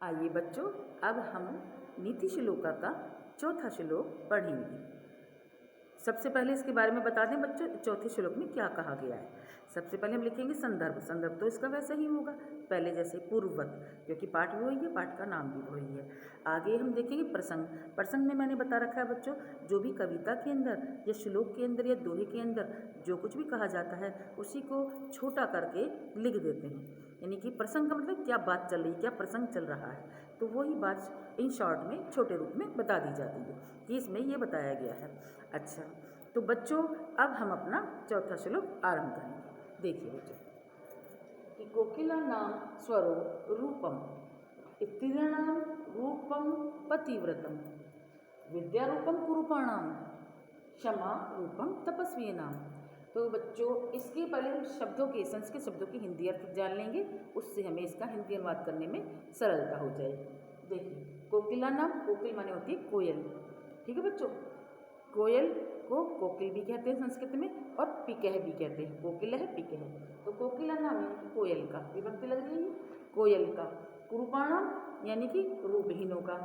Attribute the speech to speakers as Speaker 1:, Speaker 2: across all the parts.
Speaker 1: आइए बच्चों, अब हम नीति श्लोका का चौथा श्लोक पढ़ेंगे। सबसे पहले इसके बारे में बता दें बच्चों, चौथे श्लोक में क्या कहा गया है। सबसे पहले हम लिखेंगे संदर्भ। संदर्भ तो इसका वैसा ही होगा पहले जैसे पूर्ववत, क्योंकि पाठ भी वही है, पाठ का नाम भी वही है। आगे हम देखेंगे प्रसंग। प्रसंग में मैंने बता रखा है बच्चों, जो भी कविता के अंदर या श्लोक के अंदर या दोहे के अंदर जो कुछ भी कहा जाता है उसी को छोटा करके लिख देते हैं। यानी कि प्रसंग का मतलब क्या बात चल रही है, क्या प्रसंग चल रहा है, तो वही बात इन शॉर्ट में छोटे रूप में बता दी जाती है कि इसमें ये बताया गया है। अच्छा, तो बच्चों अब हम अपना चौथा श्लोक आरंभ करेंगे। देखिए बच्चों कि कोकिला नाम स्वरो रूपम स्त्रीणाम रूपम पतिव्रतम विद्या रूपम कुरूपाणाम क्षमा रूपम तपस्वी नाम। तो बच्चों इसके पहले हम शब्दों के, संस्कृत शब्दों के हिंदी अर्थ जान लेंगे, उससे हमें इसका हिंदी अनुवाद करने में सरलता हो जाएगी। देखिए कोकिला नाम, कोकिल माने होती है कोयल, ठीक है बच्चों। कोयल को कोकिल भी कहते हैं संस्कृत में और पिकह भी कहते हैं, कोकिल है पिकह। तो कोकिला नाम यानी कि कोयल का, विभक्ति लग रही है कोयल का। कुरूपाणाम यानी कि रूपहीनों का।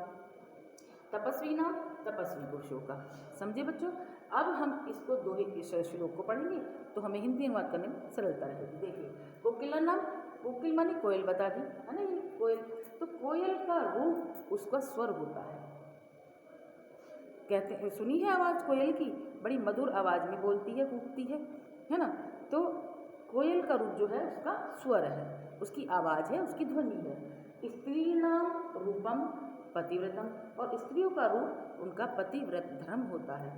Speaker 1: तपस्वी नाम तपस्वी पुरुषों का। समझे बच्चों। अब हम इसको दोहे के श्लोक को पढ़ेंगे तो हमें हिंदी अनुवाद करने में सरलता रहेगी। देखिए कोकिला नाम, कोकिल माने कोयल बता दी है ना, ये कोयल। तो कोयल का रूप उसका स्वर होता है। कहते हैं, सुनी है आवाज़ कोयल की, बड़ी मधुर आवाज़ में बोलती है, कूकती है ना। तो कोयल का रूप जो है उसका स्वर है, उसकी आवाज़ है, उसकी ध्वनि है। स्त्री नाम रूपम पतिव्रतम, और स्त्रियों का रूप उनका पतिव्रत धर्म होता है।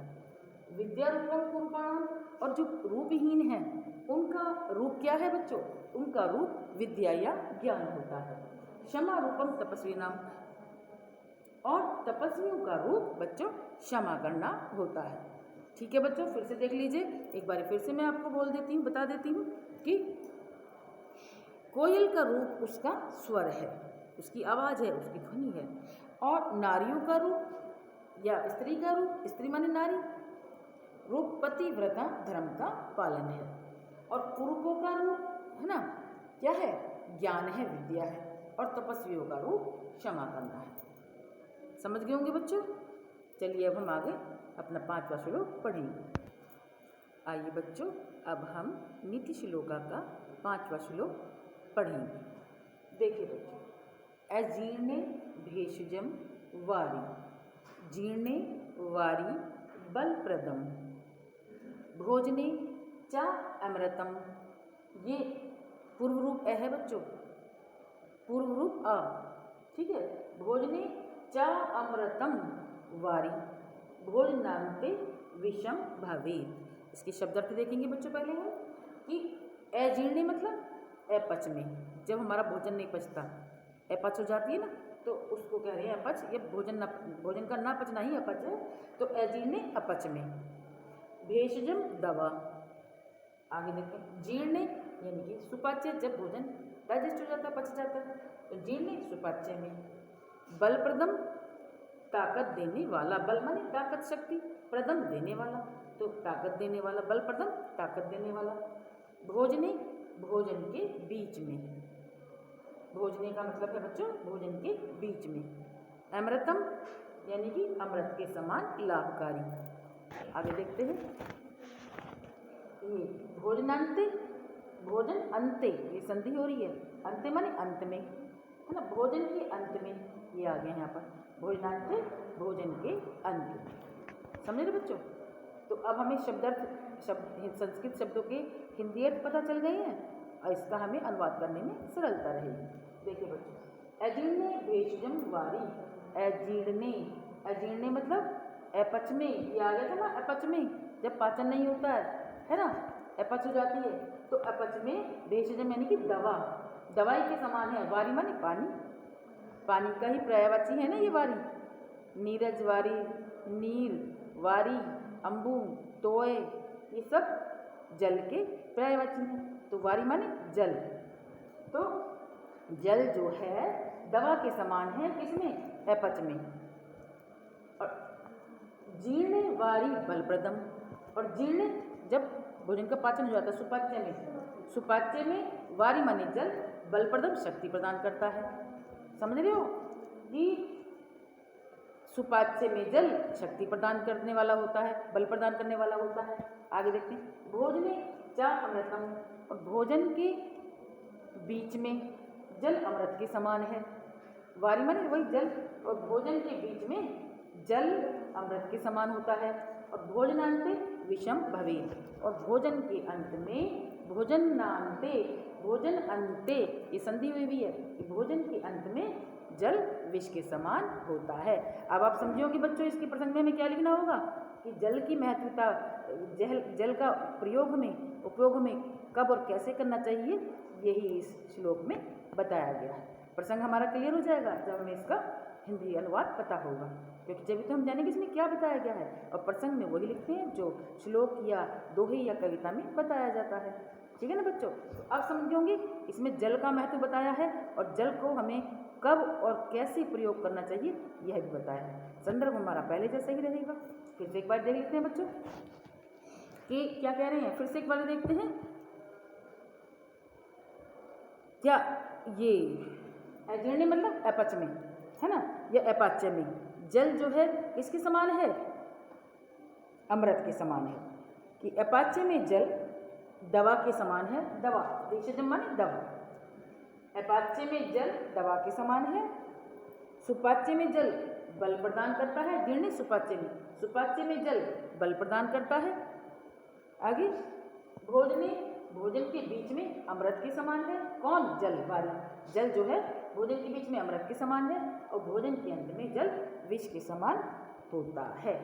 Speaker 1: विद्या रूपम कुरूपाणाम, और जो रूपहीन है उनका रूप क्या है बच्चों, उनका रूप विद्या या ज्ञान होता है। क्षमा रूपम तपस्वी नाम, और तपस्वियों का रूप बच्चों क्षमा करना होता है। ठीक है बच्चों, फिर से देख लीजिए एक बार, फिर से मैं आपको बोल देती हूँ, बता देती हूँ कि कोयल का रूप उसका स्वर है, उसकी आवाज़ है, उसकी ध्वनि है। और नारियों का रूप या स्त्री का रूप, स्त्री माने नारी, रूप पतिव्रता धर्म का पालन है। और कुरूपों का रूप है ना क्या है, ज्ञान है, विद्या है। और तपस्वियों का रूप क्षमा करना है। समझ गए होंगे बच्चों। चलिए अब हम आगे अपना पांचवा श्लोक पढ़ेंगे। आइए बच्चों, अब हम नीति श्लोका का पांचवा श्लोक पढ़ेंगे। देखिए बच्चों, अजीर्णे भेषजम वारी जीर्णे वारी बलप्रदम भोजने चा अमृतम। ये पूर्व रूप है बच्चों, पूर्व रूप अ, ठीक है। भोजने चा अमृतम वारी भोजनांते विषम भवेत। इसकी शब्दार्थ देखेंगे बच्चों पहले हम कि अजीर्णे मतलब अपच में, जब हमारा भोजन नहीं पचता, अपच हो जाती है ना, तो उसको कह रहे हैं अपच। ये भोजन का ना पचना ही अपच है। तो अजीर्णे अपच में, भेषजम दवा। आगे देखें, जीर्णे यानी कि सुपाच्य, जब भोजन डाइजेस्ट हो जाता है, पच जाता है, तो जीर्णे सुपाच्य में। बलप्रदम ताकत देने वाला, बल माने ताकत शक्ति, प्रदम देने वाला, तो ताकत देने वाला, बल प्रदम ताकत देने वाला। भोजने भोजन के बीच में, भोजने का मतलब है बच्चों भोजन के बीच में। अमृतम यानी कि अमृत के समान लाभकारी। आगे देखते हैं, ये भोजनांते, भोजन अंते, ये संधि हो रही है, अंते माने अंत में है ना, भोजन के अंत में, ये आ गया यहाँ पर भोजनांते, भोजन के अंत में। समझे ना बच्चों। तो अब हमें संस्कृत शब्दों के हिंदी अर्थ पता चल गए हैं और इसका हमें अनुवाद करने में सरलता रहेगी। देखिए बच्चों, अजीर्णे भेषजम वारी, अजीर्णे, अजीर्णे मतलब अपच में, ये आ गया था ना, अपच में जब पाचन नहीं होता है ना, अपच हो जाती है, तो अपच में भेषजम यानी कि दवा, दवाई के समान है। वारी माने पानी, पानी का ही पर्यायवाची है ना ये वारी। नीरज वारी, नीर वारी, अम्बू, तोय, ये सब जल के पर्यायवाची हैं। तो वारी माने जल, तो जल जो है दवा के समान है, किसमें, अपच में। और जीर्णे वारी बलप्रदम, और जीर्ण जब भोजन का पाचन हो जाता है सुपाच्य में, सुपाच्य में वारी माने जल, बलप्रदम शक्ति प्रदान करता है। समझ रहे हो। कि सुपाच्य में जल शक्ति प्रदान करने वाला होता है, बल प्रदान करने वाला होता है। आगे देखते हैं, भोजने च अमृतम, और भोजन के बीच में जल अमृत के समान है। वारी माने वही जल, और भोजन के बीच में जल अमृत के समान होता है। और भोजनांते विषम भवेत्, और भोजन के अंत में भोजनांते, भोजन अंते ये संधि हुई भी है कि भोजन के अंत में जल विष के समान होता है। अब आप समझोगे बच्चों, इसके प्रसंग में क्या लिखना होगा कि जल की महत्वता, जल का प्रयोग में, उपयोग में कब और कैसे करना चाहिए, यही इस श्लोक में बताया गया है। प्रसंग हमारा क्लियर हो जाएगा जब हमें इसका हिंदी अनुवाद पता होगा, क्योंकि जब तो हम जानेंगे इसमें क्या बताया गया है, और प्रसंग में वही लिखते हैं जो श्लोक या दोहे या कविता में बताया जाता है। ठीक है ना बच्चों, तो आप समझोगे इसमें जल का महत्व बताया है, और जल को हमें कब और कैसे प्रयोग करना चाहिए यह भी बताया है। संदर्भ हमारा पहले जैसा ही रहेगा। फिर से एक बार देख लेते हैं बच्चों कि क्या कह रहे हैं, फिर से एक बार देखते हैं। क्या ये अजीर्णी मतलब अपच में है ना, या अपाच्य में जल जो है इसके समान है, अमृत के समान है। कि अपाच्य में जल दवा के समान है, दवा देशजम माने दवा, अपाच्य में जल दवा के समान है। सुपाच्य में जल बल प्रदान करता है, जीर्णी सुपाच्य में, सुपाच्य में जल बल प्रदान करता है। आगे भोजने, भोजन के बीच में अमृत के समान है। कौन? जल, वारी, जल जो है भोजन के बीच में अमृत के समान है, और भोजन के अंत में जल विष के समान होता है।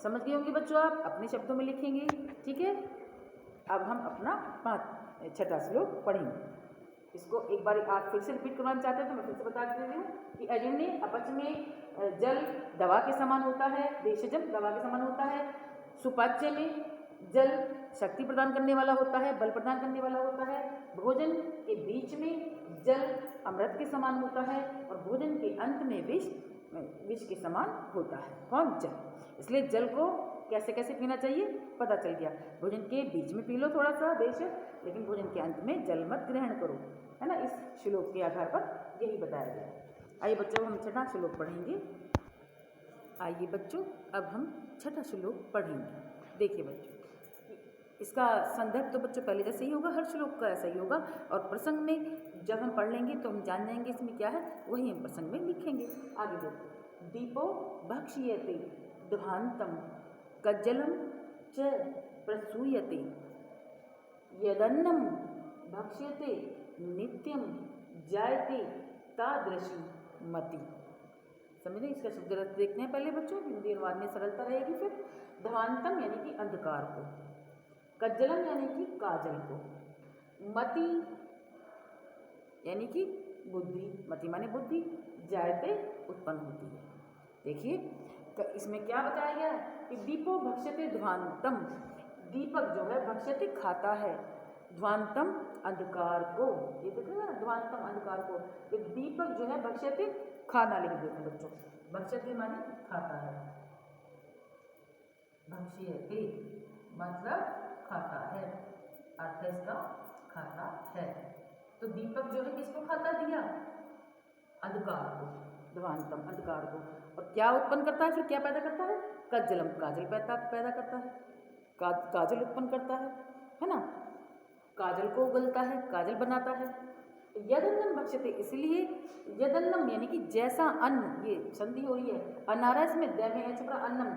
Speaker 1: समझ गए होंगे बच्चों, आप अपने शब्दों में लिखेंगे। ठीक है, अब हम अपना छठा श्लोक पढ़ेंगे। इसको एक बार आप फिर से रिपीट करवाना चाहते हैं तो मैं फिर से बता देती हूँ कि अजीर्णी अपच में जल दवा के समान होता है, देशजम दवा के समान होता है। सुपाच्य में जल शक्ति प्रदान करने वाला होता है, बल प्रदान करने वाला होता है। भोजन के बीच में जल अमृत के समान होता है, और भोजन के अंत में विष के समान होता है। कौन? जल। इसलिए जल को कैसे कैसे पीना चाहिए पता चल गया। भोजन के बीच में पी लो थोड़ा सा बेशक, लेकिन भोजन के अंत में जल मत ग्रहण करो, है ना। इस श्लोक के आधार पर यही बताया गया। आइए बच्चों, हम छठा श्लोक पढ़ेंगे। आइए बच्चों, अब हम छठा श्लोक पढ़ेंगे। देखिए बच्चों, इसका संदर्भ तो बच्चों पहले जैसे ही होगा, हर श्लोक का ऐसा ही होगा, और प्रसंग में जब हम पढ़ लेंगे तो हम जान जाएंगे इसमें क्या है, वही हम प्रसंग में लिखेंगे। आगे देखो, दीपो भक्ष्यते दुहांतम कज्जलम च प्रसूयते यदन्नम भक्ष्यते नित्यम जायते तादृशी मति। समझ रहे, इसका शब्द अर्थ देखते हैं पहले बच्चों, हिंदी अनुवाद में सरलता रहेगी। फिर ध्वांतम यानी कि अंधकार को, कज्जलम यानी कि काजल को, मति यानी कि बुद्धि, मति माने बुद्धि, जायते उत्पन्न होती है। देखिए इसमें क्या बताया गया है कि दीपो भक्ष्यते ध्वांतम, दीपक जो है भक्ष्यते खाता है, ध्वांतम अंधकार को, ये देखो ना, ध्वांतम अंधकार को, ये दीपक जो है भक्ष्यते खाना लिख देते बच्चों, भक्ष्यते माने खाता है, भक्ष्यते मतलब खाता है, अर्थ इसका खाता है। तो दीपक जो है किसको खाता दिया? अंधकार को, ध्वांतम अंधकार को, और क्या उत्पन्न करता है, फिर क्या पैदा करता है? कज्जलम काजल पैदा करता है, काजल उत्पन्न करता है ना, काजल को उगलता है, काजल बनाता है। यदन्नम भक्ष्यते, इसलिए यदन्नम यानी कि जैसा अन्न, ये संधि हो रही है, अनारस में द में है छपरा अन्नम,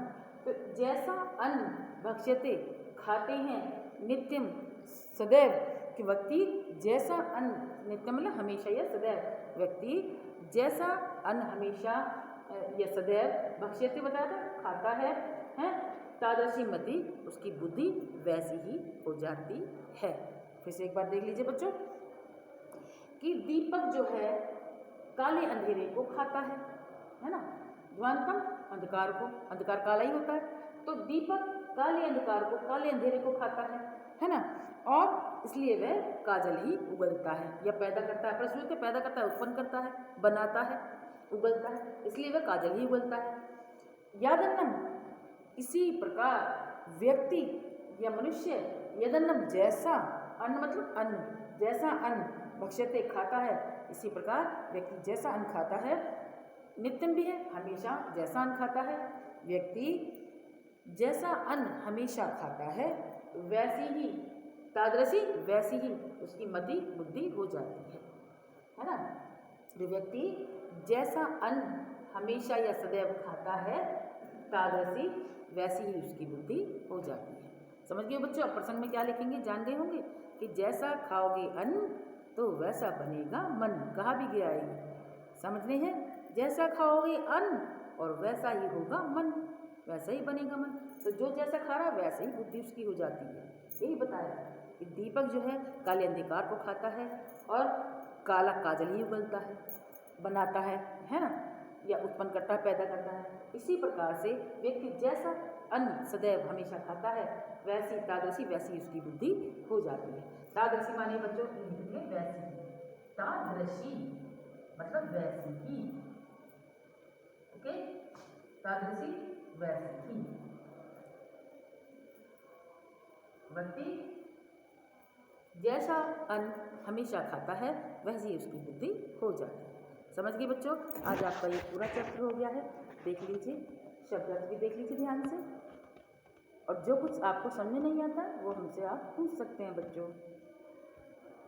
Speaker 1: तो जैसा अन्न भक्ष्यते खाते हैं, नित्यम सदैव, कि व्यक्ति जैसा अन्न, नित्यम मतलब हमेशा या सदैव, व्यक्ति जैसा अन्न हमेशा या सदैव भक्ष्यते बताया था खाता है, तादृशी मति, उसकी बुद्धि वैसी ही हो जाती है। फिर से एक बार देख लीजिए बच्चों कि दीपक जो है काले अंधेरे को खाता है ना, ध्वांतम अंधकार को, अंधकार काला ही होता है, तो दीपक काले अंधकार को, काले अंधेरे को खाता है ना, और इसलिए वह काजल ही उगलता है या पैदा करता है, प्रसूत पैदा करता है, उत्पन्न करता है, बनाता है, उगलता है, इसलिए वह काजल ही उगलता है। यादन्नम, इसी प्रकार व्यक्ति या मनुष्य, यदन्नम जैसा, अन्न मतलब अन्न, जैसा अन्न भक्ष्यते खाता है, इसी प्रकार व्यक्ति जैसा अन्न खाता है, नित्यम भी है, हमेशा जैसा अन्न खाता है। व्यक्ति जैसा अन्न हमेशा खाता है वैसी ही तादृशी वैसी ही उसकी मति बुद्धि हो जाती है ना। जो व्यक्ति जैसा अन्न हमेशा या सदैव खाता है तादृशी वैसी ही उसकी बुद्धि हो जाती है। समझ गए बच्चों? अब प्रसंग में क्या लिखेंगे जान गए होंगे कि जैसा खाओगे अन्न तो वैसा बनेगा मन। कहा भी गया है, समझ रहे हैं? जैसा खाओगे अन्न और वैसा ही होगा मन, वैसा ही बनेगा मन। तो जो जैसा खा रहा है वैसे ही बुद्धि उसकी हो जाती है। यही बताया कि दीपक जो है काले अंधकार को खाता है और काला काजल ही उगलता है, बनाता है ना, या उत्पन्न करता है, पैदा करता है। इसी प्रकार से व्यक्ति जैसा अन्न सदैव हमेशा खाता है वैसी तादृशी वैसी उसकी बुद्धि हो जाती है। तादृशी माने बच्चों वैसी, तादृशी मतलब वैसी ही, ओके, तादृशी वैसी ही। व्यक्ति जैसा अन्न हमेशा खाता है वैसी उसकी बुद्धि हो जाती है। समझ गए बच्चों? आज आपका ये पूरा चैप्टर हो गया है, देख लीजिए, शब्द अर्थ भी देख लीजिए ध्यान से, और जो कुछ आपको समझ नहीं आता वो हमसे आप पूछ सकते हैं बच्चों।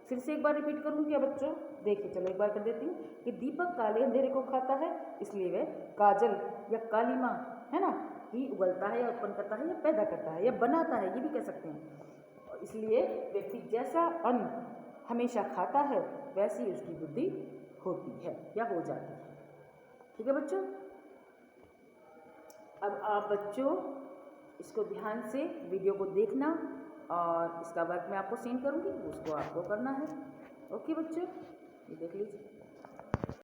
Speaker 1: फिर से एक बार रिपीट करूँ क्या बच्चों? देखिए, चलो एक बार कर देती हूँ कि दीपक काले अंधेरे को खाता है इसलिए वह काजल या कालीमा है ना ही उगलता है या उत्पन्न करता है या पैदा करता है या बनाता है, ये भी कह सकते हैं। इसलिए व्यक्ति जैसा अन्न हमेशा खाता है वैसी उसकी बुद्धि होती है या हो जाती है। ठीक है बच्चों? अब आप बच्चों इसको ध्यान से वीडियो को देखना और इसका वर्क मैं आपको सेंड करूँगी, उसको आपको करना है। ओके बच्चों, ये देख लीजिए।